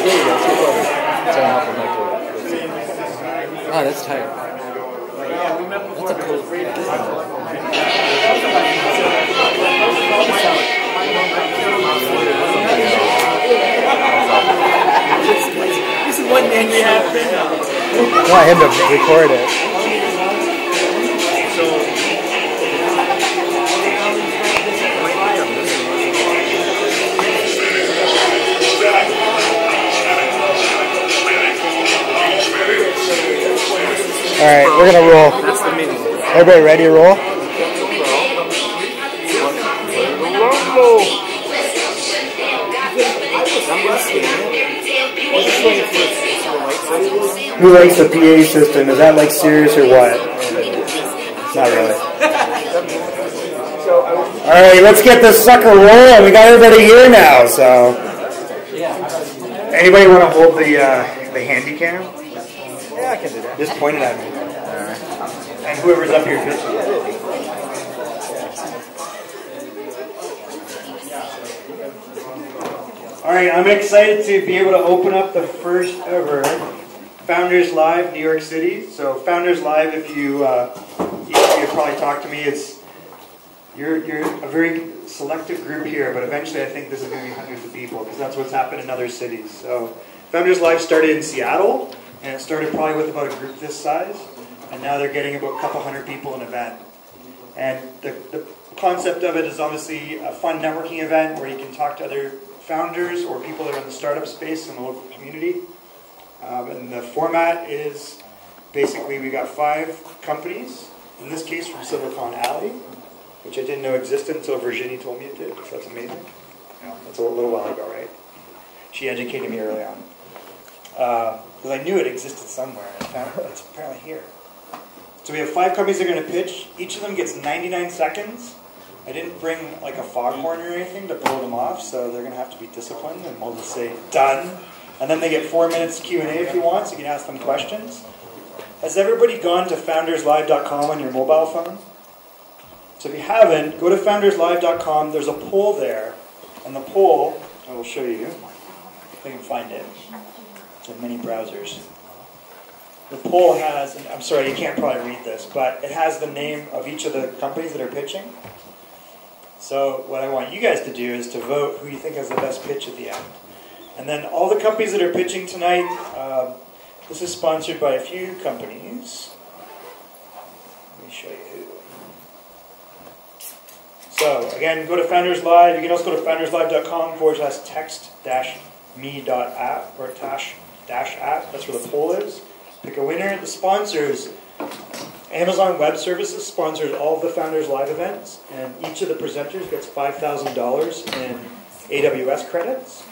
Oh, that's tight. That's a cool business. This is one man we have. I want him to record it. All right, we're gonna roll. That's the meeting. Everybody ready to roll? Who likes the PA system? Is that like serious or what? Not really. All right, let's get this sucker rolling. We got everybody here now, so. Anybody want to hold the handy cam? Yeah, I can do that. Just point it at me. And whoever's up here pitching. All right, I'm excited to be able to open up the first ever Founders Live New York City. So Founders Live, if you probably talked to me, you're a very selective group here, but eventually I think this is going to be hundreds of people because that's what's happened in other cities. So Founders Live started in Seattle, and it started probably with about a group this size, and now they're getting about a couple hundred people an event. And the concept of it is obviously a fun networking event where you can talk to other founders or people that are in the startup space in the local community. And the format is basically we got 5 companies, in this case from Silicon Alley, which I didn't know existed until Virginie told me it did, so that's amazing. That's a little while ago, right? She educated me early on. Because I knew it existed somewhere, and it's apparently here. So we have 5 companies that are going to pitch. Each of them gets 99 seconds. I didn't bring like a foghorn or anything to blow them off, so they're going to have to be disciplined, and we'll just say, done. And then they get 4 minutes Q&A if you want, so you can ask them questions. Has everybody gone to founderslive.com on your mobile phone? So if you haven't, go to founderslive.com. There's a poll there. And the poll, I will show you if I can find it. It's in many browsers. The poll has, I'm sorry, you can't probably read this, but it has the name of each of the companies that are pitching. So what I want you guys to do is to vote who you think has the best pitch at the end. And then all the companies that are pitching tonight, this is sponsored by a few companies. Let me show you who. So again, go to Founders Live. You can also go to founderslive.com/text-me.app or _app. That's where the poll is. Pick a winner. The sponsors, Amazon Web Services sponsors all of the Founders Live events, and each of the presenters gets $5,000 in AWS credits.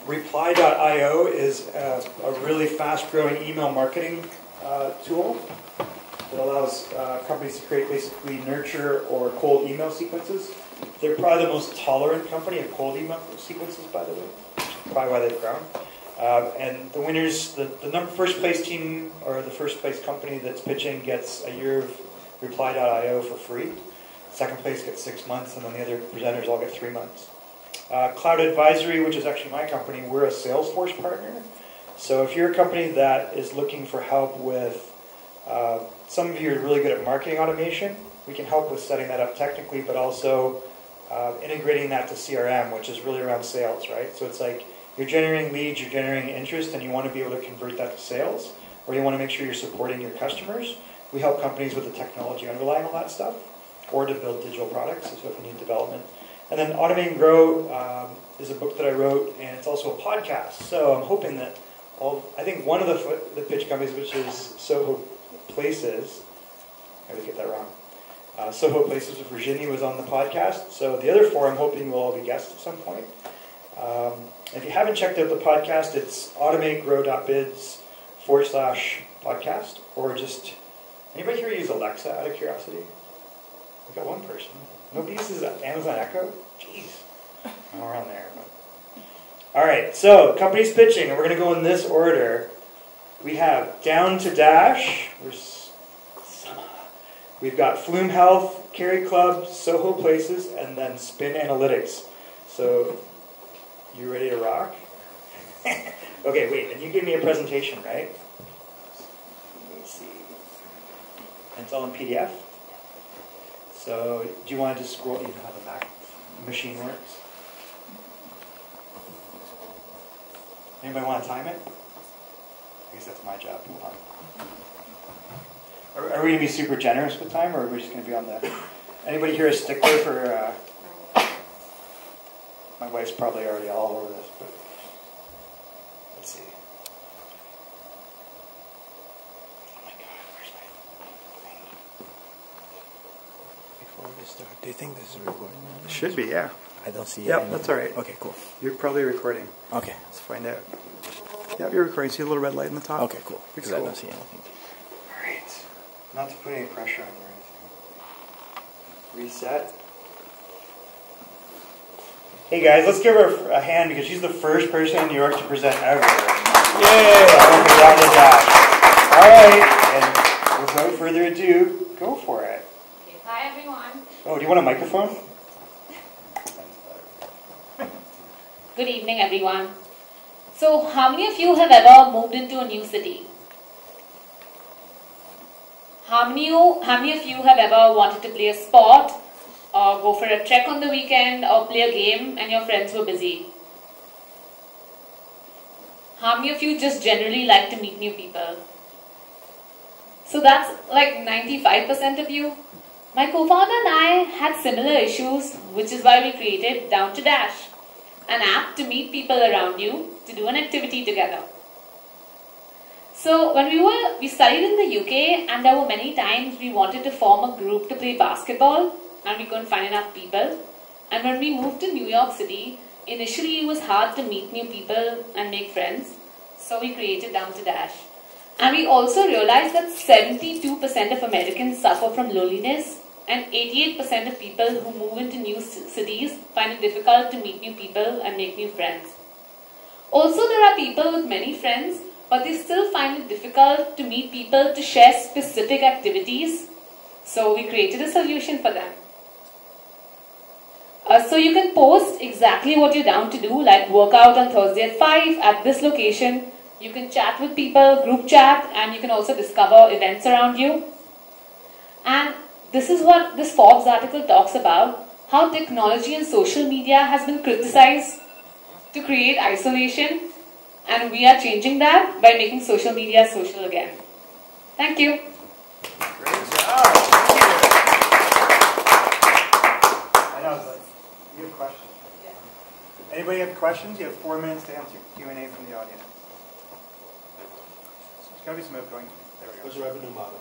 Reply.io is a really fast-growing email marketing tool that allows companies to create basically nurture or cold email sequences. They're probably the most tolerant company of cold email sequences, by the way. Probably why they've grown. And the winners, the first place team or the first place company that's pitching gets a year of Reply.io for free. Second place gets 6 months, and then the other presenters all get 3 months. Cloud Advisory, which is actually my company, we're a Salesforce partner. So if you're a company that is looking for help with, some of you are really good at marketing automation, we can help with setting that up technically, but also integrating that to CRM, which is really around sales, right? So it's like you're generating leads, you're generating interest, and you want to be able to convert that to sales, or you want to make sure you're supporting your customers. We help companies with the technology underlying all that stuff, or to build digital products, so if you need development. And then Automate and Grow is a book that I wrote, and it's also a podcast. So I'm hoping that I think one of the pitch companies, which is SoHo Places, I always get that wrong. SoHo Places with Virginie was on the podcast. So the other 4, I'm hoping will all be guests at some point. If you haven't checked out the podcast, it's automategrow.biz/podcast, or just, anybody here use Alexa out of curiosity? We've got one person. Nobody uses Amazon Echo? Jeez. I'm around there. All right, so companies pitching, and we're going to go in this order. We have DownToDash. We've got FlumeHealth, CariClub, SoHo Places, and then Spin Analytics. So, you ready to rock? Okay, wait, and you gave me a presentation, right? Let me see. And it's all in PDF? So, do you want to just scroll, you know how the Mac machine works? Anybody want to time it? I guess that's my job. Hold on. Are we going to be super generous with time, or are we just going to be on the... Anybody here a stickler for... My wife's probably already all over this, but... Let's see. Oh my God, where's my thing? Before we start, do you think this is recording? Should be, yeah. I don't see it. Yep, that's all right. Okay, cool. You're probably recording. Okay. Let's find out. Yep, you're recording. See a little red light in the top? Okay, cool. Because Cool. I don't see anything. All right. Not to put any pressure on you or anything. Reset. Hey guys, let's give her a hand because she's the first person in New York to present ever. Yay! DownToDash. All right, and without further ado, go for it. Okay. Hi everyone. Oh, do you want a microphone? Good evening everyone. So how many of you have ever moved into a new city? How many of you have ever wanted to play a sport or go for a trek on the weekend or play a game and your friends were busy? How many of you just generally like to meet new people? So that's like 95% of you. My co-founder and I had similar issues, which is why we created DownToDash, an app to meet people around you to do an activity together. So when we studied in the UK, and there were many times we wanted to form a group to play basketball and we couldn't find enough people. And when we moved to New York City, initially it was hard to meet new people and make friends. So we created DownToDash. And we also realized that 72% of Americans suffer from loneliness, and 88% of people who move into new cities find it difficult to meet new people and make new friends. Also, there are people with many friends, but they still find it difficult to meet people to share specific activities. So we created a solution for them. So you can post exactly what you're down to do, like work out on Thursday at 5 at this location. You can chat with people, group chat, and you can also discover events around you. And this is what this Forbes article talks about, how technology and social media has been criticized to create isolation, and we are changing that by making social media social again. Thank you. Great job. I know, but you have questions. Yeah. Anybody have questions? You have 4 minutes to answer Q&A from the audience. There's got to be some outgoing. There we go. What's the revenue model?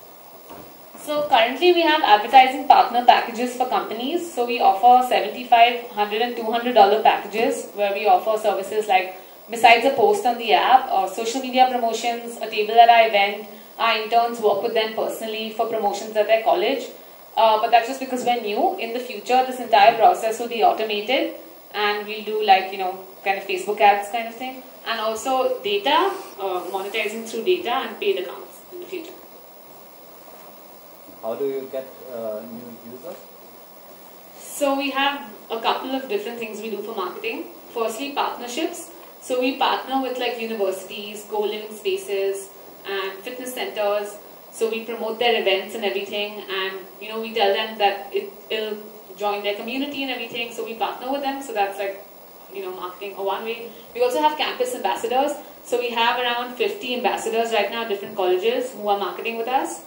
So currently we have advertising partner packages for companies. So we offer $75, $100 and $200 packages where we offer services like, besides a post on the app, or social media promotions, a table at our event. Our interns work with them personally for promotions at their college. But that's just because we're new. In the future, this entire process will be automated, and we'll do like, kind of Facebook ads kind of thing. And also data, monetizing through data and paid accounts in the future. How do you get new users? So we have a couple of different things we do for marketing. Firstly, partnerships. So we partner with like universities, co-living spaces, and fitness centers. So we promote their events and everything, and we tell them that it'll join their community and everything. So we partner with them. So that's like marketing one way. We also have campus ambassadors. So we have around 50 ambassadors right now at different colleges who are marketing with us.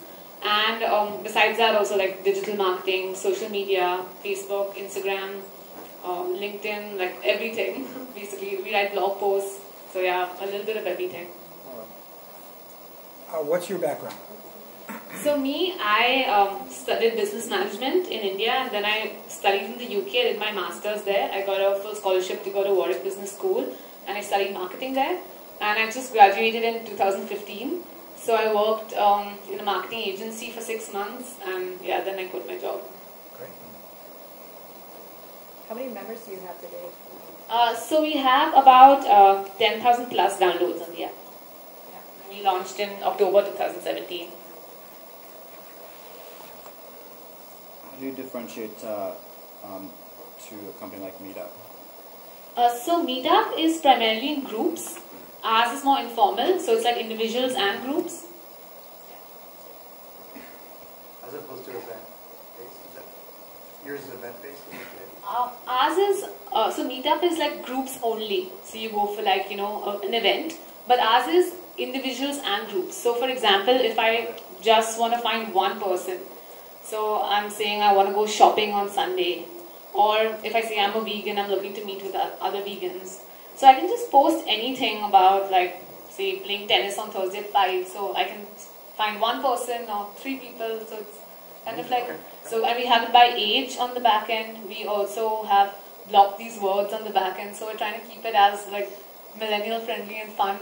And besides that, also like digital marketing, social media, Facebook, Instagram, LinkedIn, like everything. Basically, we write blog posts. So yeah, a little bit of everything. What's your background? So me, I studied business management in India, and then I studied in the UK. I did my master's there. I got a full scholarship to go to Warwick Business School, and I studied marketing there. And I just graduated in 2015. So I worked in a marketing agency for 6 months, and yeah, then I quit my job. Great. How many members do you have today? So we have about 10,000 plus downloads on the app. Yeah. We launched in October 2017. How do you differentiate to a company like Meetup? So Meetup is primarily in groups. Ours is more informal, so it's like individuals and groups. As opposed to event-based? Is that yours is event-based? Ours is, so meetup is like groups only. So you go for like, an event. But ours is individuals and groups. So for example, if I just want to find one person, so I'm saying I want to go shopping on Sunday. Or if I say I'm a vegan, I'm looking to meet with other vegans. So I can just post anything about like, say, playing tennis on Thursday at 5. So I can find one person or 3 people. So it's kind of like, so and we have it by age on the back end. We also have blocked these words on the back end. So we're trying to keep it as like millennial friendly and fun.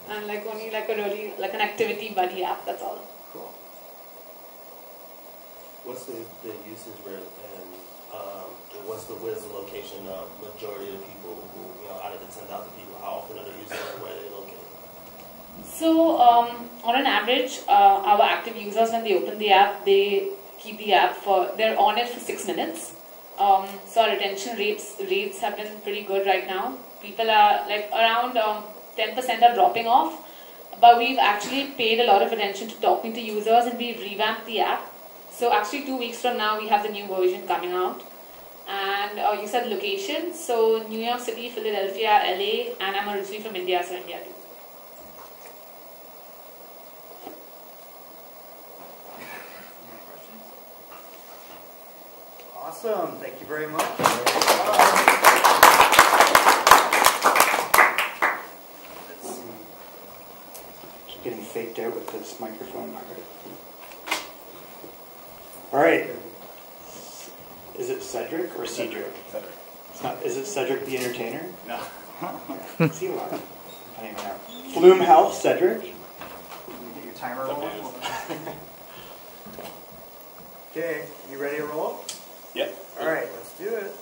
And like only like a really, like an activity buddy app, that's all. Cool. What's the usage rate and what's the location of majority of people who, out of the 10,000 people, how often are they using it and where are they located? So on an average, our active users, when they open the app, they keep the app they're on it for 6 minutes. So our retention rates have been pretty good right now. People are like around 10% are dropping off, but we've actually paid a lot of attention to talking to users and we've revamped the app. So actually 2 weeks from now, we have the new version coming out. And you said location, so New York City, Philadelphia, LA, and I'm originally from India, so India too. Awesome. Thank you very much. Let's see. Keep getting faked out with this microphone. All right. Is it Cedric or Cedric? Cedric. It's not. Is it Cedric the Entertainer? No. See what? I don't even know. FlumeHealth, Cedric. Can you get your timer rolling? Okay, you ready to roll? Yep. All right, let's do it.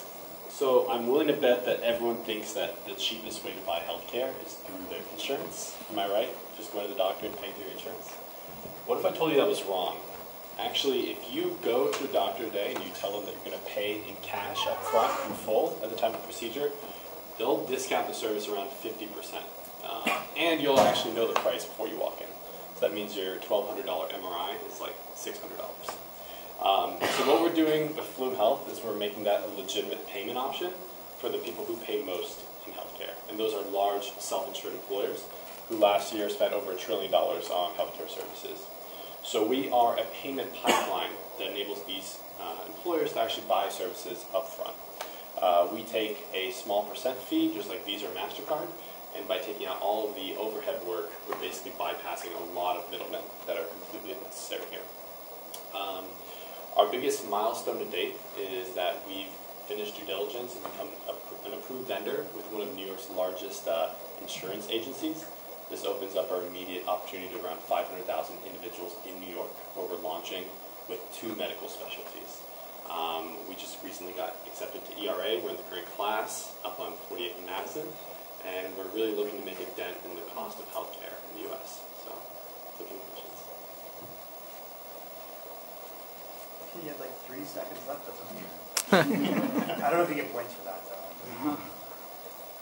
So I'm willing to bet that everyone thinks that the cheapest way to buy healthcare is through their insurance. Am I right? Just going to the doctor and paying through your insurance? What if I told you that was wrong? Actually, if you go to a doctor today and you tell them that you're going to pay in cash up front in full at the time of the procedure, they'll discount the service around 50%. And you'll actually know the price before you walk in. So that means your $1,200 MRI is like $600. So what we're doing with FlumeHealth is we're making that a legitimate payment option for the people who pay most in healthcare. And those are large self-insured employers who last year spent over $1 trillion on healthcare services. So we are a payment pipeline that enables these employers to actually buy services up front. We take a small percent fee, just like Visa or MasterCard, and by taking out all of the overhead work, we're basically bypassing a lot of middlemen that are completely unnecessary here. Our biggest milestone to date is that we've finished due diligence and become an approved vendor with one of New York's largest insurance agencies. This opens up our immediate opportunity to around 500,000 individuals in New York, where we're launching with 2 medical specialties. We just recently got accepted to ERA. We're in the current class up on 48th and Madison, and we're really looking to make a dent in the cost of healthcare in the U.S. So, looking at questions. You have like 3 seconds left. That's amazing. I don't know if you get points for that, though.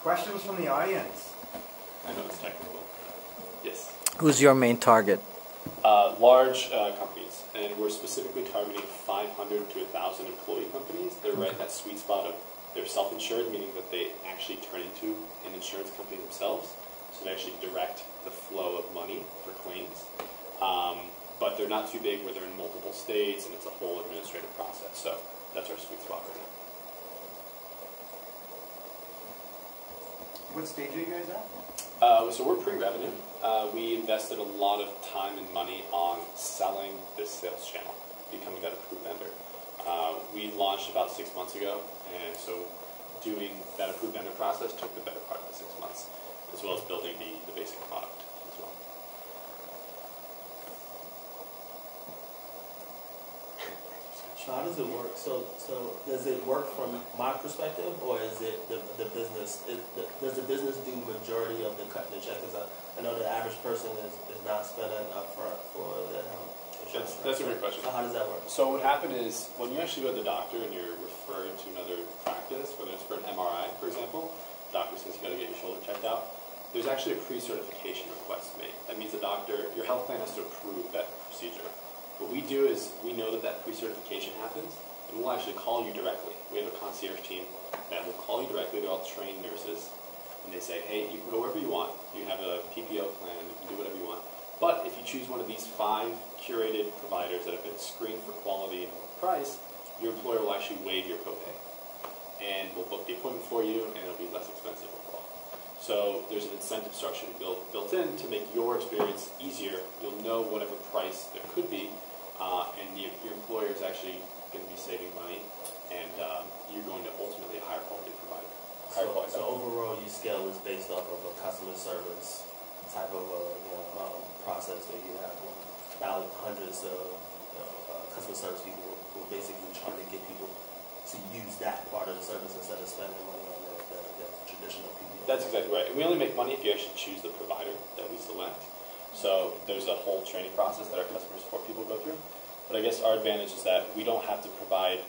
Questions from the audience? I know it's technical. Yes. Who's your main target? Large companies, and we're specifically targeting 500 to 1,000 employee companies. They're right in that sweet spot of they're self-insured, meaning that they actually turn into an insurance company themselves, so they actually direct the flow of money for claims. But they're not too big where they're in multiple states and it's a whole administrative process. So that's our sweet spot right now. What stage are you guys at? So we're pre-revenue. We invested a lot of time and money on selling this sales channel, becoming that approved vendor. We launched about 6 months ago, and so doing that approved vendor process took the better part of the 6 months, as well as building the basic product as well. So how does it work? So does it work from my perspective, or is it the business? Does the business do majority of the cutting the check? Because I know the average person is not spending upfront for their health insurance. That's a great question. So how does that work? So what happened is when you actually go to the doctor and you're referred to another practice, whether it's for an MRI, for example, the doctor says you got to get your shoulder checked out. there's actually a pre-certification request made. That means the doctor, your health plan has to approve that procedure. What we do is we know that pre-certification happens, and we'll actually call you directly. We have a concierge team that will call you directly. They're all trained nurses, and they say, hey, you can go wherever you want. You have a PPO plan. You can do whatever you want. But if you choose one of these 5 curated providers that have been screened for quality and price, your employer will actually waive your copay. And we'll book the appointment for you, and it'll be less expensive overall. So there's an incentive structure built in to make your experience easier. You'll know whatever price there could be, and your employer is actually going to be saving money, and you're going to ultimately hire quality provider. So overall, your scale is based off of a customer service type of process where you have about hundreds of customer service people who basically try to get people to use that part of the service instead of spending money on the traditional people. That's exactly right. And we only make money if you actually choose the provider that we select. So there's a whole training process that our customer support people go through. But I guess our advantage is that we don't have to provide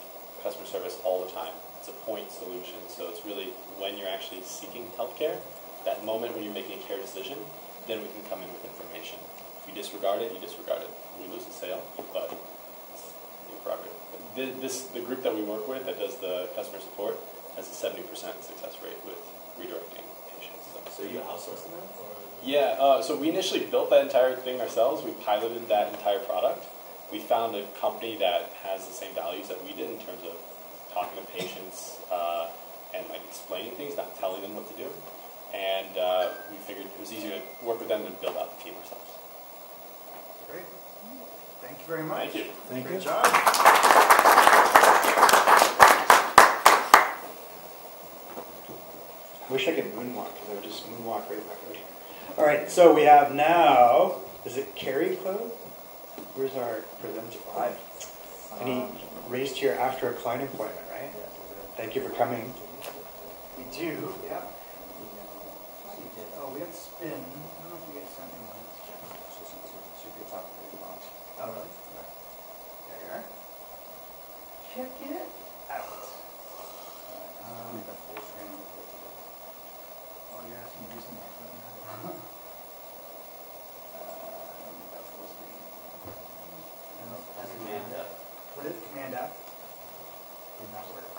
customer service all the time. It's a point solution. So it's really when you're actually seeking healthcare, that moment when you're making a care decision, then we can come in with information. If you disregard it, you disregard it. We lose the sale, but it's your prerogative. The group that we work with that does the customer support has a 70% success rate with redirecting patients. So you outsourcing that? Or? Yeah, so we initially built that entire thing ourselves. We piloted that entire product. We found a company that has the same values that we did in terms of talking to patients and like explaining things, not telling them what to do. And we figured it was easier to work with them than build out the team ourselves. Great. Thank you very much. Thank you. Thank Great you. job. I wish I could moonwalk, because I would just moonwalk right back there. All right, so we have now, is it CariClub? Where's our presenter? And he raised here after a client appointment, right? Thank you for coming. We do, yeah. Oh, we have spin. I don't know if we get something on this. Oh, really? There you are. Check it out. Oh, you're asking me to do something. Full screen. No, that's Command F. What is Command F? Did not work.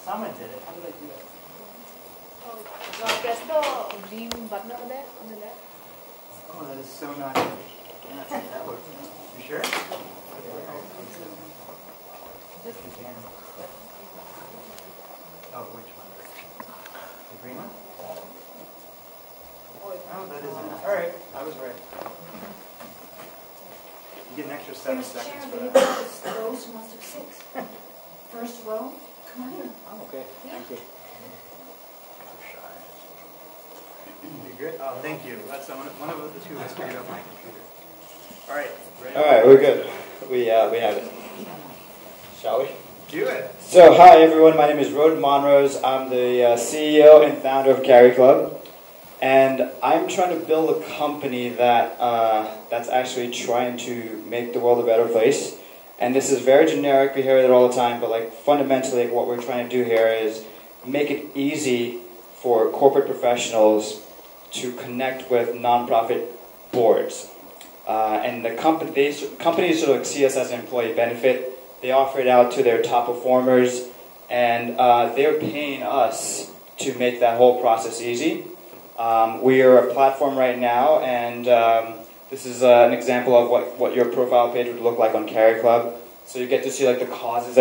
Someone did it. How did I do it? Press the green button over there on the left. Oh, that is so not. Yeah, that works. You sure? Just You can. Oh, which one? The green one? Oh, that isn't. All right, I was right. You get an extra 7 seconds for that. Those who must have 6. First row, come on in. Oh, okay. Thank you. You good? Oh, thank you. That's one of the two that's figured out my computer. All right. Ready? All right, we're good. We have it. Shall we? Do it. So, hi everyone. My name is Rod Monrose. I'm the CEO and founder of CariClub, and I'm trying to build a company that that's actually trying to make the world a better place. And this is very generic. We hear it all the time, but like fundamentally, what we're trying to do here is make it easy for corporate professionals to connect with nonprofit boards. And the companies sort of see us as an employee benefit. They offer it out to their top performers, and they're paying us to make that whole process easy. We are a platform right now, and this is an example of what your profile page would look like on CariClub. So you get to see like the causes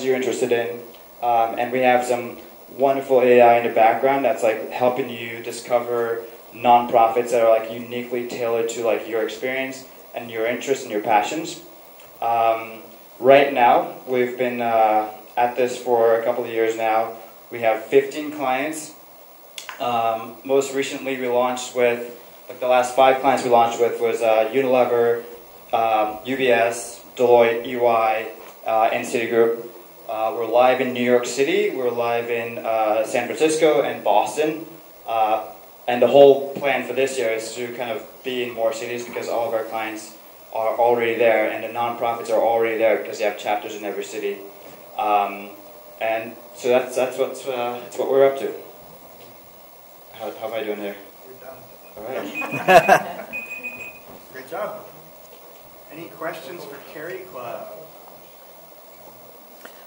you're interested in, and we have some wonderful AI in the background that's like helping you discover nonprofits that are like uniquely tailored to like your experience and your interests and your passions. Right now, we've been at this for a couple of years now. We have 15 clients. Most recently, we launched with, like the last 5 clients we launched with was Unilever, UBS, Deloitte, EY, and Citigroup. We're live in New York City. We're live in San Francisco and Boston. And the whole plan for this year is to kind of be in more cities because all of our clients are already there, and the nonprofits are already there because they have chapters in every city. And so that's what we're up to. How am I doing here? You're done. All right. Great job. Any questions for CariClub?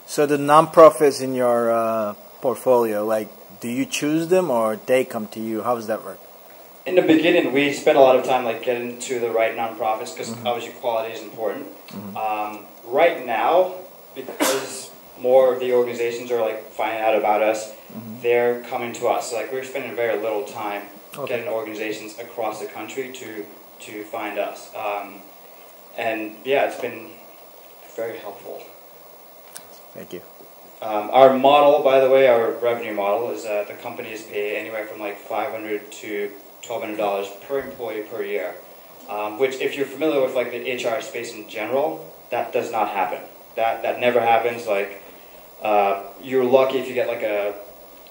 So the nonprofits in your portfolio, like, do you choose them or they come to you? How does that work? In the beginning, we spent a lot of time like getting to the right nonprofits because obviously quality is important. Right now, because more of the organizations are like finding out about us, they're coming to us. So, like, we're spending very little time getting organizations across the country to find us. And yeah, it's been very helpful. Thank you. Our model, by the way, our revenue model is the companies pay anywhere from like $500 to $1,200 per employee per year. Which, if you're familiar with like the HR space in general, that does not happen. That never happens. Like, you're lucky if you get like a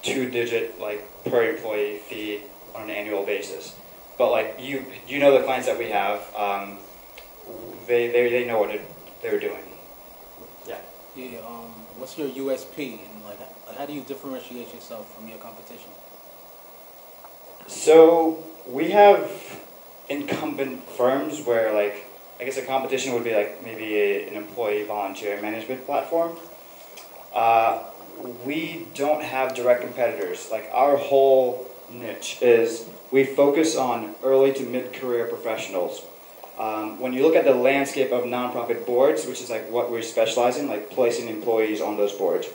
2-digit like per employee fee on an annual basis. But like you know the clients that we have, they know what they're doing. Yeah. Yeah. What's your USP and like how do you differentiate yourself from your competition? So we have incumbent firms where, like, I guess a competition would be like maybe an employee volunteer management platform. We don't have direct competitors. Like, our whole niche is we focus on early to mid-career professionals. When you look at the landscape of nonprofit boards, which is like what we specialize in, like placing employees on those boards,